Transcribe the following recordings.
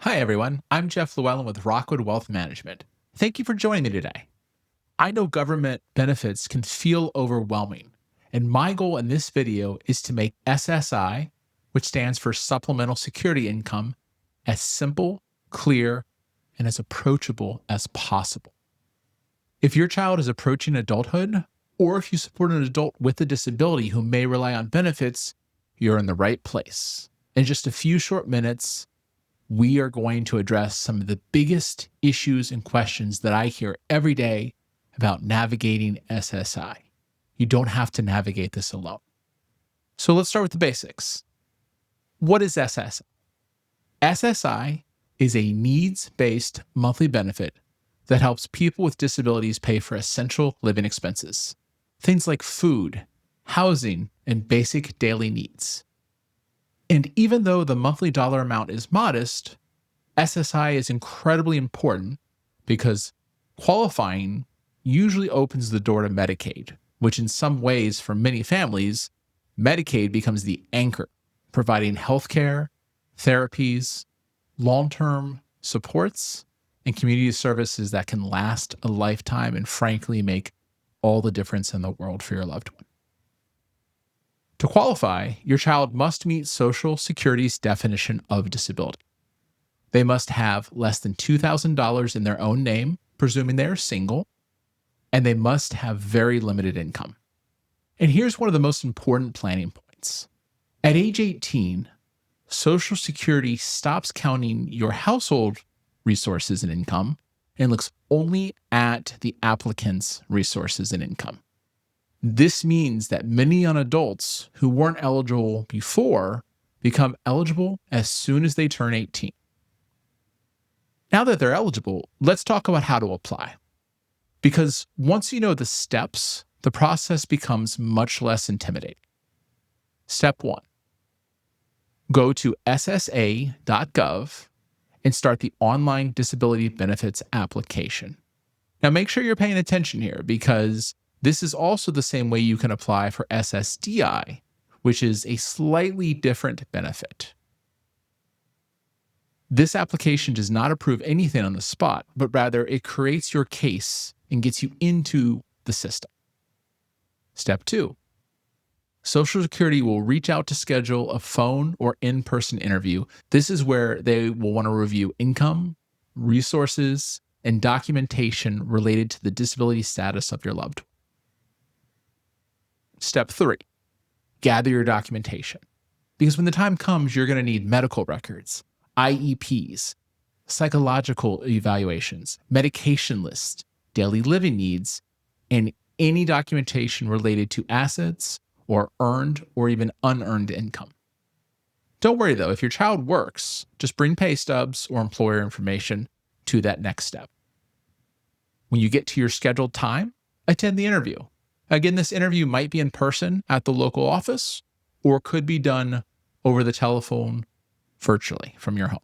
Hi, everyone. I'm Jeff Llewellyn with Rockwood Wealth Management. Thank you for joining me today. I know government benefits can feel overwhelming, and my goal in this video is to make SSI, which stands for Supplemental Security Income, as simple, clear, and as approachable as possible. If your child is approaching adulthood, or if you support an adult with a disability who may rely on benefits, you're in the right place. In just a few short minutes, we are going to address some of the biggest issues and questions that I hear every day about navigating SSI. You don't have to navigate this alone. So let's start with the basics. What is SSI? SSI is a needs-based monthly benefit that helps people with disabilities pay for essential living expenses, things like food, housing, and basic daily needs. And even though the monthly dollar amount is modest, SSI is incredibly important because qualifying usually opens the door to Medicaid, which in some ways, for many families, Medicaid becomes the anchor, providing healthcare, therapies, long-term supports, and community services that can last a lifetime and frankly make all the difference in the world for your loved one. To qualify, your child must meet Social Security's definition of disability. They must have less than $2,000 in their own name, presuming they are single, and they must have very limited income. And here's one of the most important planning points. At age 18, Social Security stops counting your household resources and income and looks only at the applicant's resources and income. This means that many young adults who weren't eligible before become eligible as soon as they turn 18. Now that they're eligible, let's talk about how to apply. Because once you know the steps, the process becomes much less intimidating. Step 1. Go to ssa.gov and start the online disability benefits application. Now make sure you're paying attention here because this is also the same way you can apply for SSDI, which is a slightly different benefit. This application does not approve anything on the spot, but rather it creates your case and gets you into the system. Step 2. Social Security will reach out to schedule a phone or in-person interview. This is where they will want to review income, resources, and documentation related to the disability status of your loved one. Step 3, gather your documentation. Because when the time comes, you're going to need medical records, IEPs, psychological evaluations, medication lists, daily living needs, and any documentation related to assets or earned or even unearned income. Don't worry though, if your child works, just bring pay stubs or employer information to that next step. When you get to your scheduled time, attend the interview. Again, this interview might be in person at the local office or could be done over the telephone virtually from your home.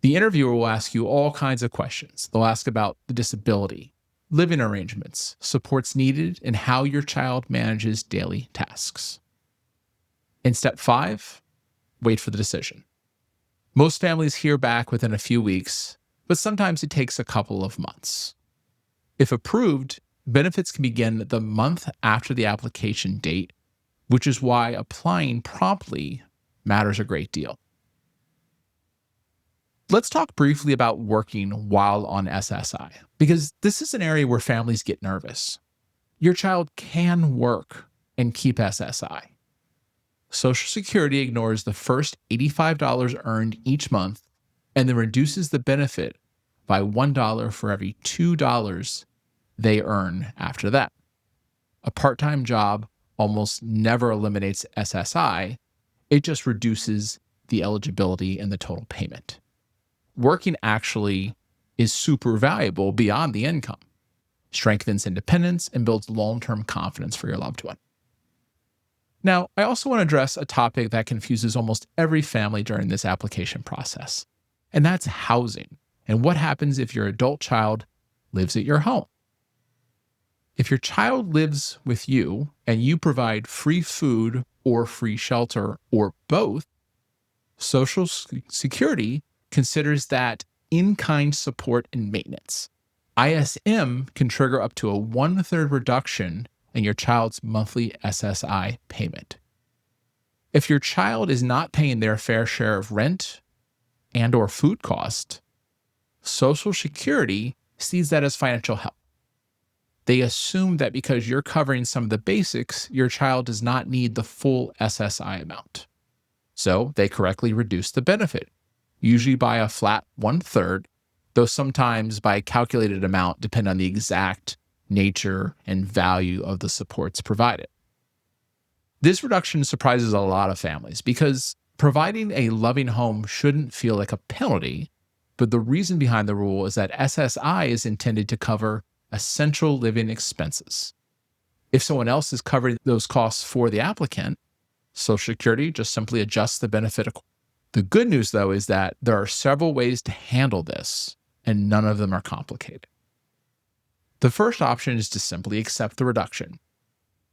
The interviewer will ask you all kinds of questions. They'll ask about the disability, living arrangements, supports needed, and how your child manages daily tasks. In step 5, wait for the decision. Most families hear back within a few weeks, but sometimes it takes a couple of months. If approved, benefits can begin the month after the application date, which is why applying promptly matters a great deal. Let's talk briefly about working while on SSI, because this is an area where families get nervous. Your child can work and keep SSI. Social Security ignores the first $85 earned each month and then reduces the benefit by $1 for every $2 they earn after that. A part-time job almost never eliminates SSI. It just reduces the eligibility and the total payment. Working actually is super valuable beyond the income, strengthens independence, and builds long-term confidence for your loved one. Now, I also want to address a topic that confuses almost every family during this application process, and that's housing and what happens if your adult child lives at your home. If your child lives with you and you provide free food or free shelter or both, Social Security considers that in-kind support and maintenance. ISM can trigger up to a 1/3 reduction in your child's monthly SSI payment. If your child is not paying their fair share of rent and/or food cost, Social Security sees that as financial help. They assume that because you're covering some of the basics, your child does not need the full SSI amount. So they correctly reduce the benefit, usually by a flat 1/3, though sometimes by a calculated amount depending on the exact nature and value of the supports provided. This reduction surprises a lot of families because providing a loving home shouldn't feel like a penalty, but the reason behind the rule is that SSI is intended to cover essential living expenses. If someone else is covering those costs for the applicant, Social Security just simply adjusts the benefit accordingly. The good news, though, is that there are several ways to handle this, and none of them are complicated. The first option is to simply accept the reduction.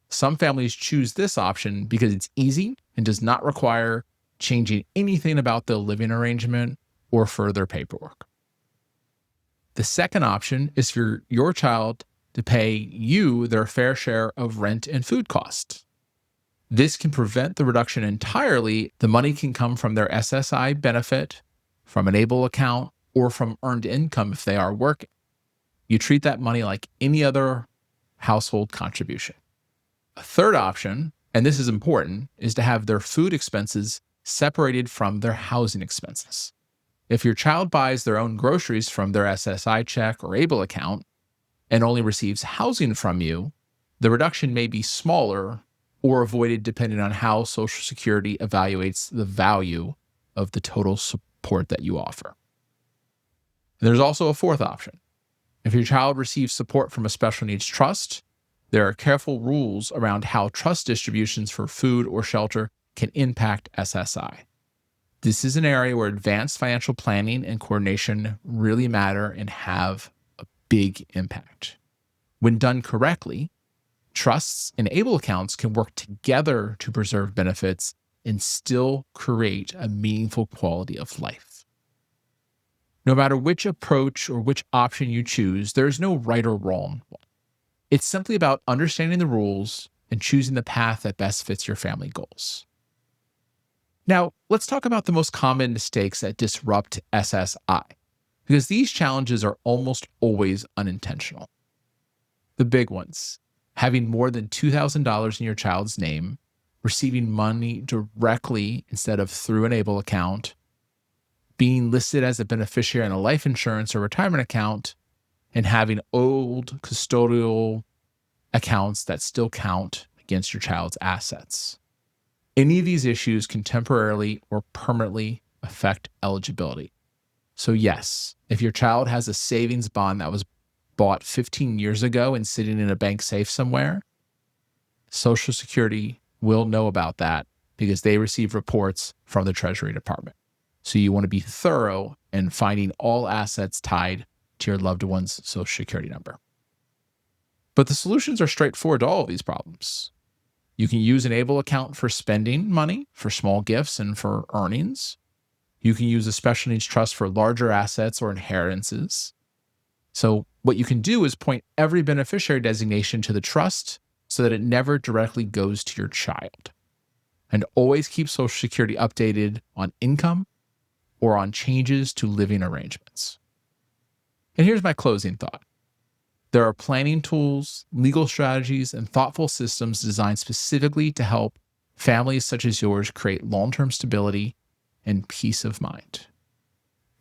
Some families choose this option because it's easy and does not require changing anything about the living arrangement or further paperwork. The second option is for your child to pay you their fair share of rent and food costs. This can prevent the reduction entirely. The money can come from their SSI benefit, from an ABLE account, or from earned income if they are working. You treat that money like any other household contribution. A third option, and this is important, is to have their food expenses separated from their housing expenses. If your child buys their own groceries from their SSI check or ABLE account and only receives housing from you, the reduction may be smaller or avoided depending on how Social Security evaluates the value of the total support that you offer. And there's also a fourth option. If your child receives support from a special needs trust, there are careful rules around how trust distributions for food or shelter can impact SSI. This is an area where advanced financial planning and coordination really matter and have a big impact. When done correctly, trusts and ABLE accounts can work together to preserve benefits and still create a meaningful quality of life. No matter which approach or which option you choose, there is no right or wrong one. It's simply about understanding the rules and choosing the path that best fits your family goals. Now, let's talk about the most common mistakes that disrupt SSI, because these challenges are almost always unintentional. The big ones: having more than $2,000 in your child's name, receiving money directly instead of through an ABLE account, being listed as a beneficiary on a life insurance or retirement account, and having old custodial accounts that still count against your child's assets. Any of these issues can temporarily or permanently affect eligibility. So yes, if your child has a savings bond that was bought 15 years ago and sitting in a bank safe somewhere, Social Security will know about that because they receive reports from the Treasury Department. So you want to be thorough in finding all assets tied to your loved one's Social Security number. But the solutions are straightforward to all of these problems. You can use an ABLE account for spending money, for small gifts, and for earnings. You can use a special needs trust for larger assets or inheritances. So what you can do is point every beneficiary designation to the trust so that it never directly goes to your child. And always keep Social Security updated on income or on changes to living arrangements. And here's my closing thought. There are planning tools, legal strategies, and thoughtful systems designed specifically to help families such as yours create long-term stability and peace of mind.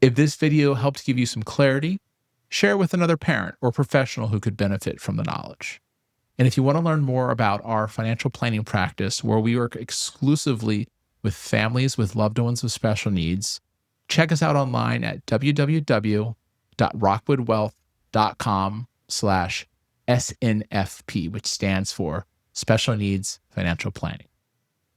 If this video helped give you some clarity, share with another parent or professional who could benefit from the knowledge. And if you want to learn more about our financial planning practice, where we work exclusively with families with loved ones with special needs, check us out online at www.rockwoodwealth.com/SNFP, which stands for Special Needs Financial Planning.